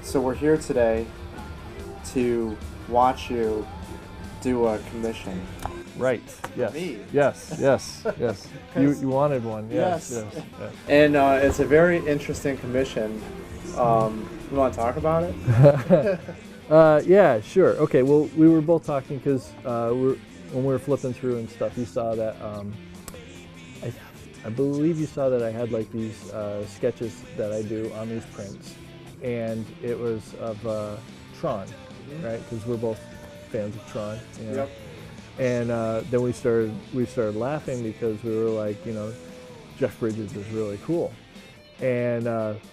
So we're here today to watch you do a commission. Right. Yes. Me. Yes. Yes. Yes. You wanted one. Yes. Yes. Yes. Yes. And it's a very interesting commission. You want to talk about it? Yeah. Sure. Okay. Well, we were both talking because when we were flipping through and stuff, you saw that I believe you saw that I had like these sketches that I do on these prints, and it was of Tron, right? Because we're both fans of Tron. You know? Yep. And then we started laughing because we were like, you know, Jeff Bridges is really cool, and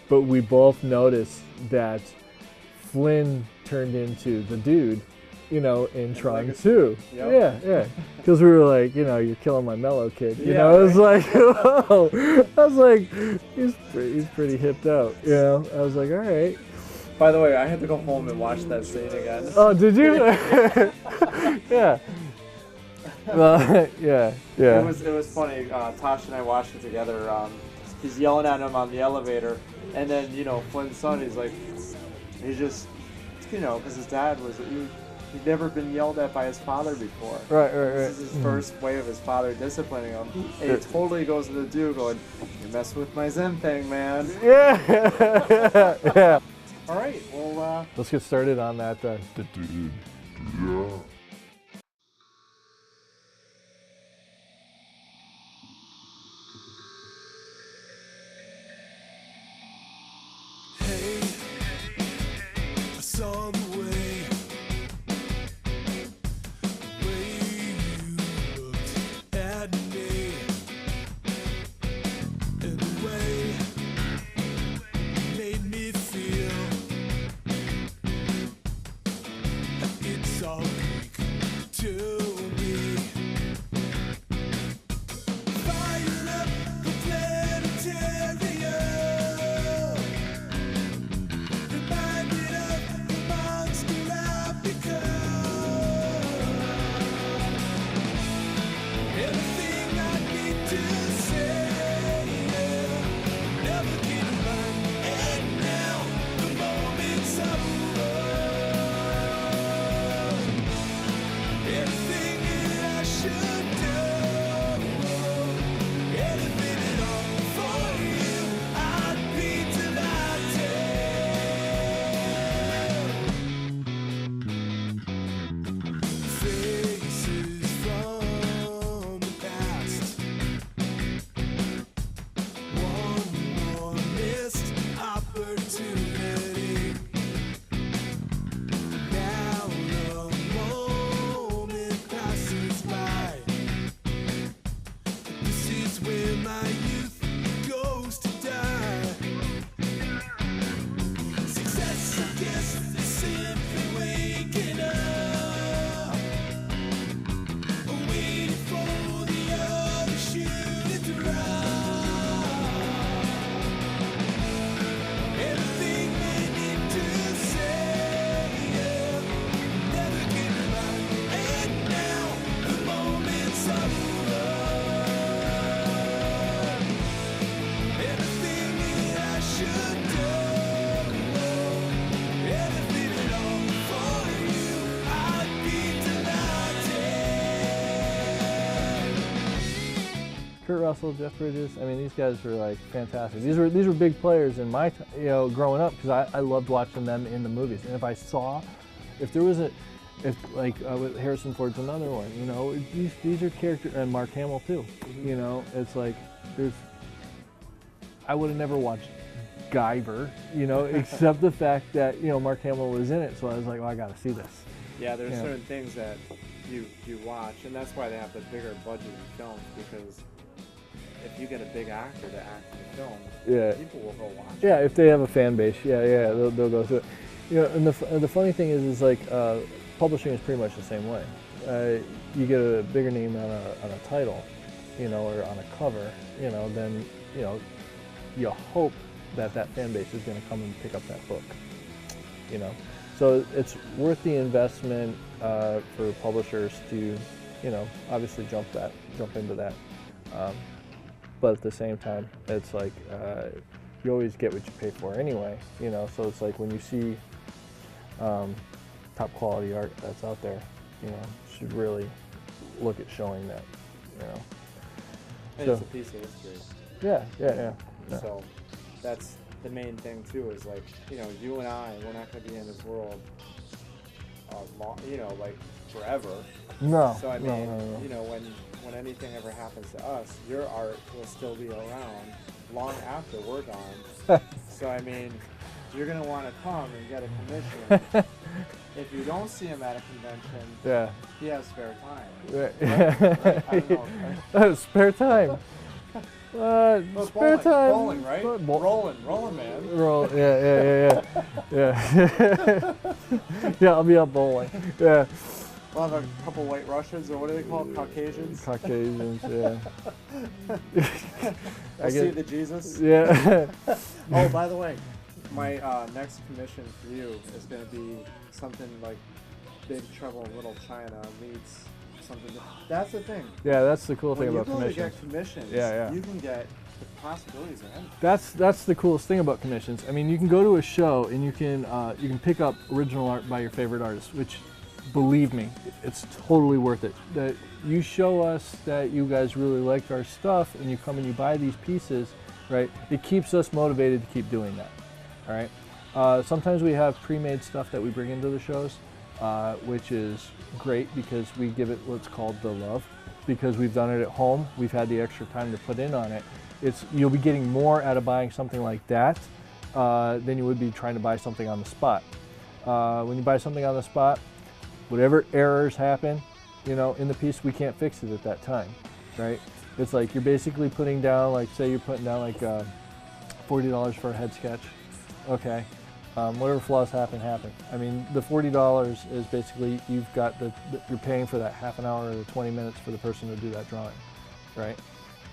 but we both noticed that Flynn turned into the dude, you know, in Tron 2. Yep. Yeah. Because we were like, you know, you're killing my mellow kid. You know, it was like, whoa. I was like, he's pretty hipped out. You know, I was like, all right. By the way, I had to go home and watch that scene again. Oh, did you? Yeah. Well, yeah. It was funny. Tosh and I watched it together. He's yelling at him on the elevator, and then Flynn's son. He's just, because his dad he'd never been yelled at by his father before. Right. This is his first way of his father disciplining him, and he totally goes to the dude going, "You're messing with my Zen thing, man." Yeah. Yeah. All right. Well, let's get started on that. Kurt Russell, Jeff Bridges. I mean, these guys were like fantastic. These were big players in my growing up, because I loved watching them in the movies. And with Harrison Ford's another one. You know, these are characters, and Mark Hamill too. Mm-hmm. You know, it's like I would have never watched Guyver, you know, except the fact that Mark Hamill was in it. So I was like, well, I got to see this. Yeah, there's certain things that you watch, and that's why they have the bigger budget in films, because if you get a big actor to act in the film, people will go watch it. Yeah, if they have a fan base, they'll go through it. You know, and the funny thing is like publishing is pretty much the same way. You get a bigger name on a title, or on a cover, then you hope that fan base is going to come and pick up that book, So it's worth the investment for publishers to, obviously jump into that. But at the same time, it's like you always get what you pay for anyway, you know. So it's like when you see top quality art that's out there, you know, you should really look at showing that, you know. And it's a piece of history. Yeah. So that's the main thing too, is like, you know, you and I, we're not going to be in this world, you know, like forever. No. So I mean, no. you know, when anything ever happens to us, your art will still be around long after we're gone. So I mean, you're going to want to come and get a commission. If you don't see him at a convention, he has spare time. Right? I don't know. Spare time. Spare time. Bowling, right? Rolling, man. Yeah. Yeah, I'll be out bowling. Yeah. We'll have a couple white Russians, or what are they called? Caucasians? Caucasians, yeah. We'll see the Jesus. Yeah. Oh, by the way, my next commission for you is going to be something like Big Trouble in Little China meets something. That's the thing. Yeah, that's the cool thing about commissions. commissions. When you go to get commissions, Yeah. you can get the possibilities of anything. That's the coolest thing about commissions. I mean, you can go to a show and you can pick up original art by your favorite artist, which, believe me, it's totally worth it. That you show us that you guys really like our stuff, and you come and you buy these pieces, right? It keeps us motivated to keep doing that. All right. Sometimes we have pre-made stuff that we bring into the shows, which is great because we give it what's called the love, because we've done it at home. We've had the extra time to put in on it. You'll be getting more out of buying something like that than you would be trying to buy something on the spot. When you buy something on the spot, whatever errors happen, you know, in the piece, we can't fix it at that time, right? It's like you're basically putting down, like, say you're putting down like $40 for a head sketch. Okay, whatever flaws happen. I mean, the $40 is basically you've got you're paying for that half an hour or the 20 minutes for the person to do that drawing, right?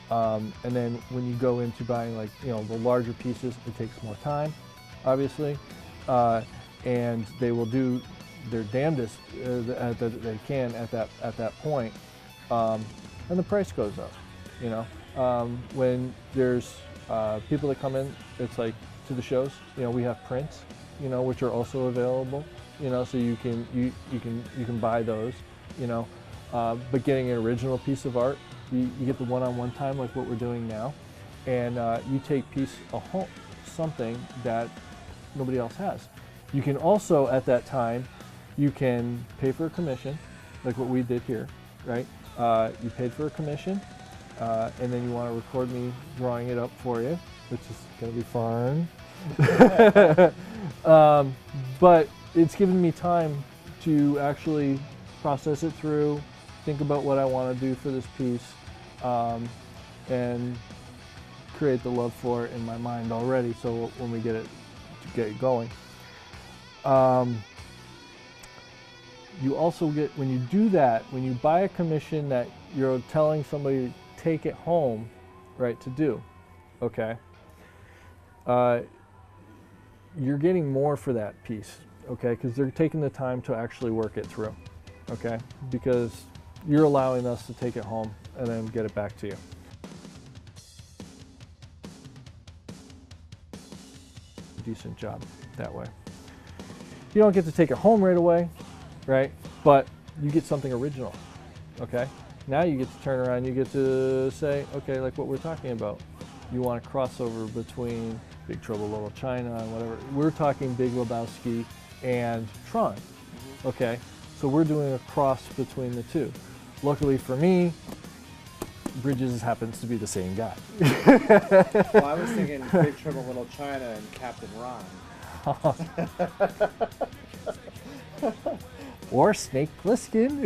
And then when you go into buying, like, you know, the larger pieces, it takes more time, obviously, and they will do their damnedest that they can at that point, and the price goes up. You know, when there's people that come in, it's like to the shows. You know, we have prints, you know, which are also available. You know, so you can buy those. You know, but getting an original piece of art, you get the one-on-one time like what we're doing now, and you take something that nobody else has. You can also, at that time, you can pay for a commission, like what we did here, right? You paid for a commission, and then you want to record me drawing it up for you, which is going to be fun. But it's given me time to actually process it through, think about what I want to do for this piece, and create the love for it in my mind already, so when we get it going. You also get, when you do that, when you buy a commission that you're telling somebody to take it home, right, to do, okay, you're getting more for that piece, okay, because they're taking the time to actually work it through, okay, because you're allowing us to take it home and then get it back to you. Decent job that way. You don't get to take it home right away, right? But you get something original, okay? Now you get to turn around, you get to say, okay, like what we're talking about. You want a crossover between Big Trouble in Little China and whatever. We're talking Big Lebowski and Tron, okay? So we're doing a cross between the two. Luckily for me, Bridges happens to be the same guy. Well, I was thinking Big Trouble in Little China and Captain Ron. Or Snake Plissken.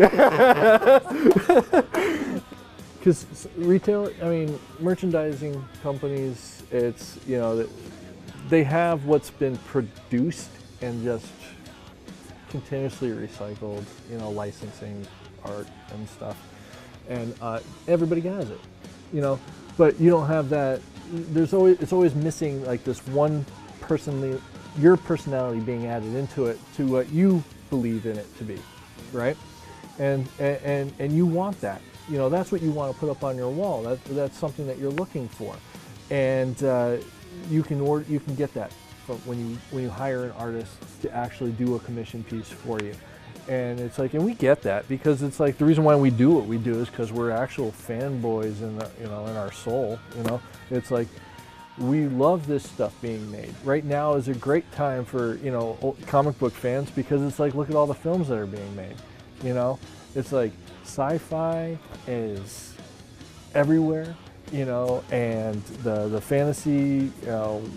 Because retail, I mean, merchandising companies, it's, you know, they have what's been produced and just continuously recycled, you know, licensing art and stuff. And everybody has it, you know, but you don't have that. It's always missing like this one person, your personality being added into it to what you believe in it to be, right? And you want that, you know, that's what you want to put up on your wall. That's something that you're looking for, and you can get that from when you hire an artist to actually do a commission piece for you. And it's like, and we get that because it's like the reason why we do what we do is because we're actual fanboys in in our soul. It's like we love this stuff being made. Right now is a great time for comic book fans because it's like, look at all the films that are being made. It's like sci-fi is everywhere. And the fantasy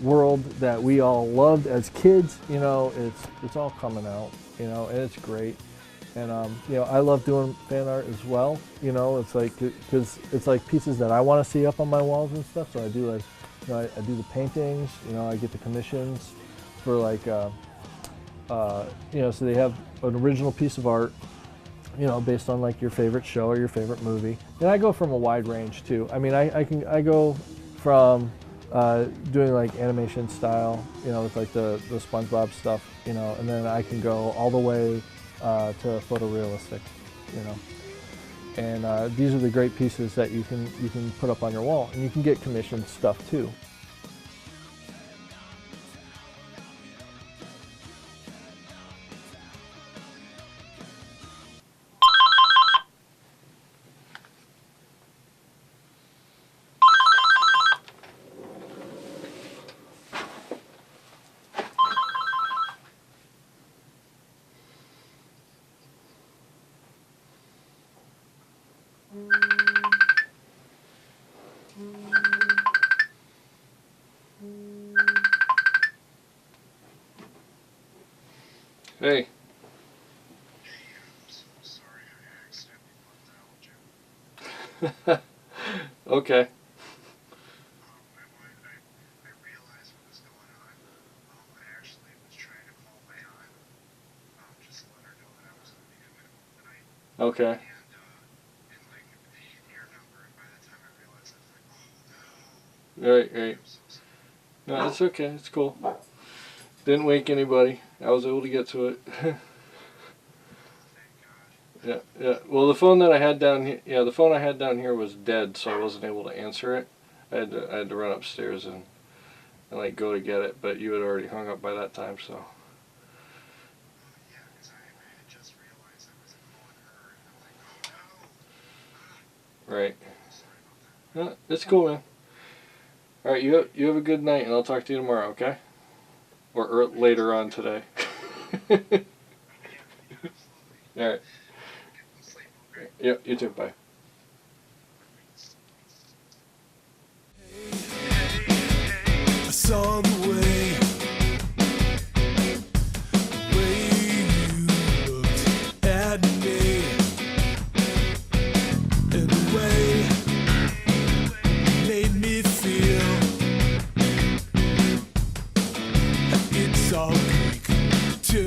world that we all loved as kids, it's all coming out, and it's great. And I love doing fan art as well. It's like because it's like pieces that I want to see up on my walls and stuff. So I do I do the paintings. I get the commissions for like so they have an original piece of art. Based on like your favorite show or your favorite movie. And I go from a wide range too. I mean, I go from doing like animation style, with like the SpongeBob stuff, and then I can go all the way to photorealistic, And these are the great pieces that you can put up on your wall, and you can get commissioned stuff too. Hey. I'm so sorry I accidentally bumped out, Jim. Okay. I realized what was going on. I actually was trying to call my aunt, just to let her know that I was going to be coming home tonight. Okay. And like, he could hear your number, and by the time I realized, I was like, oh no. Right. I'm so sorry. No, it's okay. It's cool. Didn't wake anybody. I was able to get to it. Yeah. Well, the phone that I had down here, the phone I had down here was dead, so I wasn't able to answer it. I had to run upstairs and like go to get it, but you had already hung up by that time, so. Yeah, because I had just realized I wasn't calling her, and I'm like, oh no. Right. Sorry about that. It's cool, man. All right, you have a good night, and I'll talk to you tomorrow, okay? Or later on today. All right. Yep, you too. Bye. I saw the way you looked at me, and the way you made me feel. It's all Greek to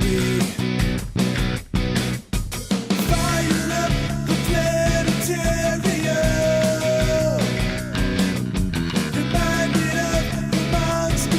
me. Firing up the planetarium, reminded of the monster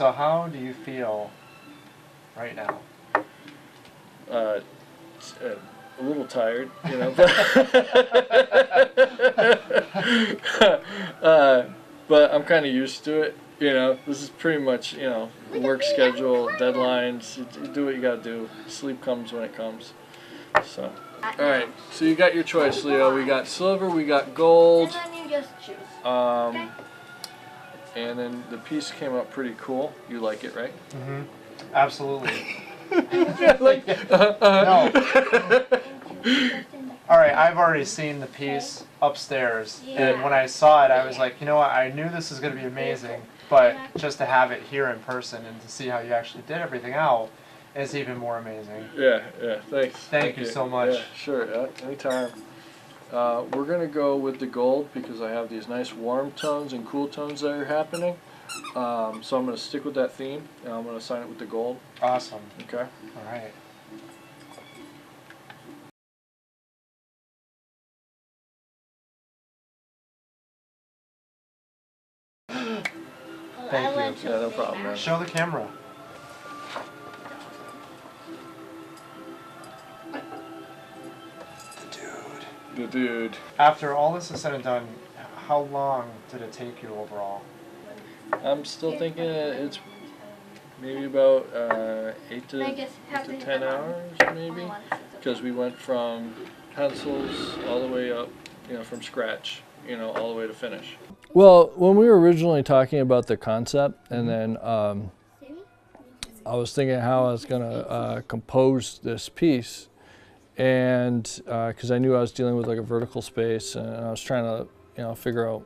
So how do you feel right now? A little tired, you know, but I'm kind of used to it. You know, this is pretty much, you know, work schedule, deadlines. You do what you gotta do. Sleep comes when it comes. So, all right. So you got your choice, Leo. We got silver, we got gold. And then you just choose. And then the piece came out pretty cool. You like it, right? Mm-hmm. Absolutely. Like, No. All right, I've already seen the piece upstairs, and when I saw it, I was like, you know what? I knew this was going to be amazing, but just to have it here in person and to see how you actually did everything out is even more amazing. Yeah, thanks. Thank you so much. Yeah, sure, anytime. We're going to go with the gold because I have these nice warm tones and cool tones that are happening. So I'm going to stick with that theme, and I'm going to sign it with the gold. Awesome. Okay. All right. Thank you. Yeah, no problem, man. Show the camera. The dude. After all this is said and done, how long did it take you overall? I'm still thinking it's maybe about 8 to 10 hours, maybe, because we went from pencils all the way up, you know, from scratch, you know, all the way to finish. Well, when we were originally talking about the concept, and then I was thinking how I was going to compose this piece, and because I knew I was dealing with like a vertical space, and I was trying to, you know, figure out,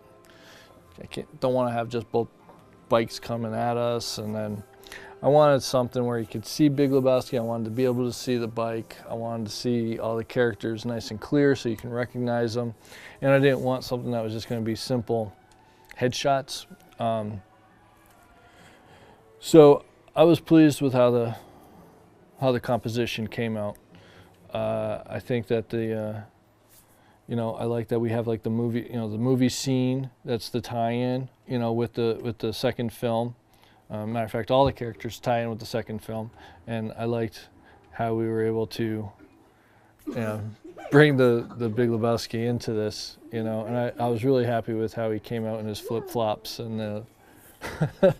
don't want to have just both bikes coming at us, and then I wanted something where you could see Big Lebowski. I wanted to be able to see the bike. I wanted to see all the characters nice and clear so you can recognize them, and I didn't want something that was just going to be simple headshots. So I was pleased with how the composition came out. I think that you know, I like that we have like the movie, you know, the movie scene. That's the tie-in, you know, with the second film. Matter of fact, all the characters tie in with the second film, and I liked how we were able to, you know, bring the Big Lebowski into this, you know, and I was really happy with how he came out in his flip-flops, and it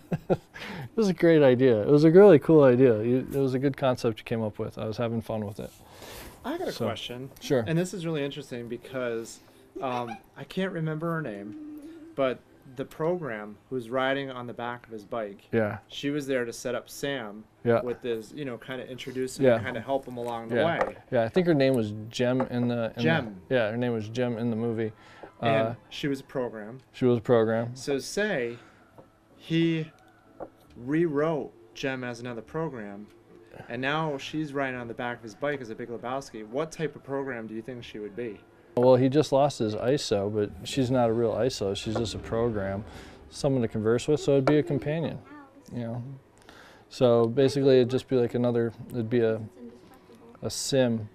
was a great idea. It was a really cool idea. It was a good concept you came up with. I was having fun with it. I got a question. Sure. And this is really interesting because I can't remember her name, but the program who's riding on the back of his bike, Yeah. she was there to set up Sam Yeah. with this, you know, kind of introduce him Yeah. and kind of help him along the Yeah. way. Yeah, I think her name was Jem in the... Jem. Yeah, her name was Jem in the movie. And she was a program. She was a program. So say he rewrote Jem as another program, and now she's riding on the back of his bike as a Big Lebowski. What type of program do you think she would be? Well, he just lost his ISO, but she's not a real ISO. She's just a program, someone to converse with, so it'd be a companion, you know. So basically it'd just be like it'd be a sim.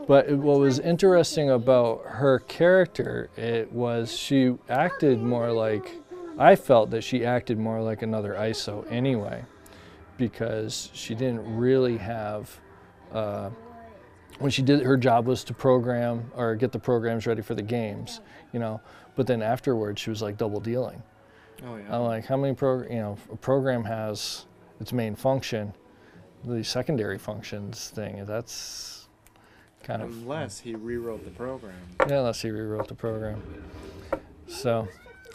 But what was interesting about her character, it was she acted more like, I felt that she acted more like another ISO anyway, because she didn't really have, when she did, her job was to program or get the programs ready for the games, you know, but then afterwards she was like double dealing. Oh yeah. I'm like, how many a program has its main function, the secondary functions thing, that's kind of... Unless he rewrote the program. Yeah, unless he rewrote the program. So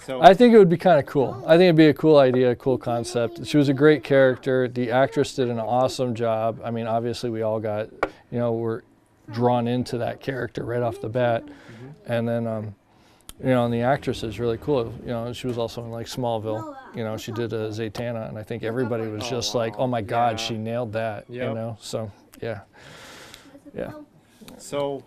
So I think it would be kind of cool. I think it'd be a cool idea, a cool concept. She was a great character. The actress did an awesome job. I mean, obviously we all got, you know, we're drawn into that character right off the bat. And then, you know, and the actress is really cool. You know, she was also in like Smallville. You know, she did a Zatanna, and I think everybody was just like, oh my God, she nailed that, you know? So, yeah. Yeah. So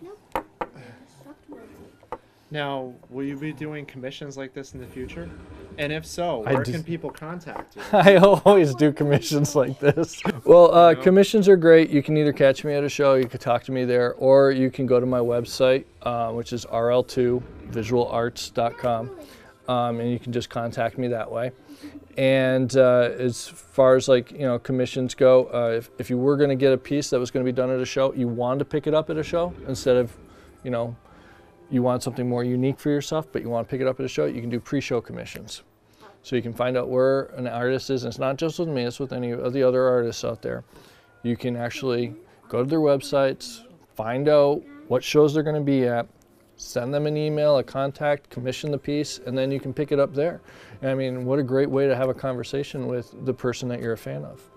now, will you be doing commissions like this in the future? And if so, where can people contact you? I always do commissions like this. Well, commissions are great. You can either catch me at a show, you can talk to me there, or you can go to my website, which is rl2visualarts.com. and you can just contact me that way. And as far as like, you know, commissions go, if you were going to get a piece that was going to be done at a show, you wanted to pick it up at a show instead of, you know, you want something more unique for yourself, but you want to pick it up at a show, you can do pre-show commissions. So you can find out where an artist is, and it's not just with me, it's with any of the other artists out there. You can actually go to their websites, find out what shows they're going to be at, send them an email, a contact, commission the piece, and then you can pick it up there. And I mean, what a great way to have a conversation with the person that you're a fan of,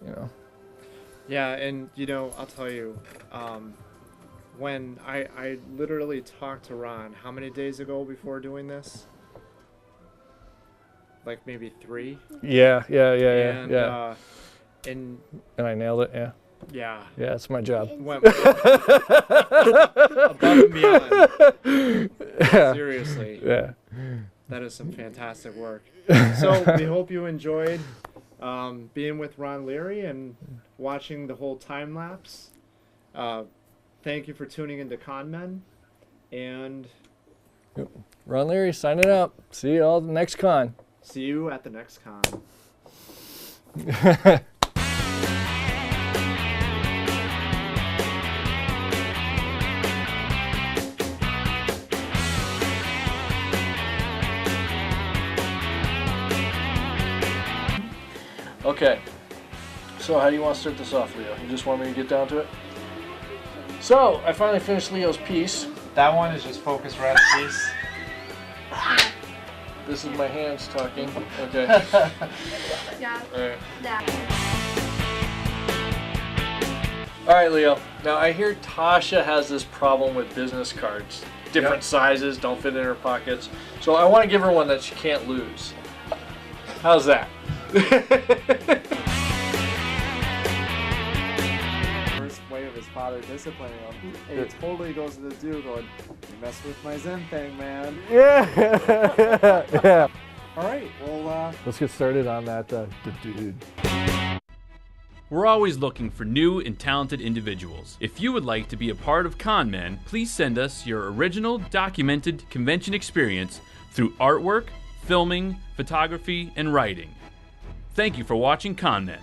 you know. Yeah, and you know, I'll tell you, when I literally talked to Ron, how many days ago before doing this? Like maybe 3. Yeah. And I nailed it. Yeah. Yeah. Yeah, that's my job. Went above and beyond. Yeah. Seriously. Yeah. That is some fantastic work. So we hope you enjoyed being with Ron Leary and watching the whole time lapse. Thank you for tuning into ConMen. And Ron Leary signing out. See you all at the next con. see you at the next con. Okay, so how do you want to start this off, Leo? You just want me to get down to it? So, I finally finished Leo's piece. That one is just Focusrite piece. This is my hands talking. Okay. Yeah. Alright. Yeah. Alright, Leo. Now, I hear Tasha has this problem with business cards. Different sizes, don't fit in her pockets. So, I want to give her one that she can't lose. How's that? First way of his father disciplining him, and he totally goes to the dude going, "You mess with my Zen thing, man." Yeah. Yeah. All right, well, Let's get started on that, dude. We're always looking for new and talented individuals. If you would like to be a part of ConMen, please send us your original documented convention experience through artwork, filming, photography, and writing. Thank you for watching ConMen.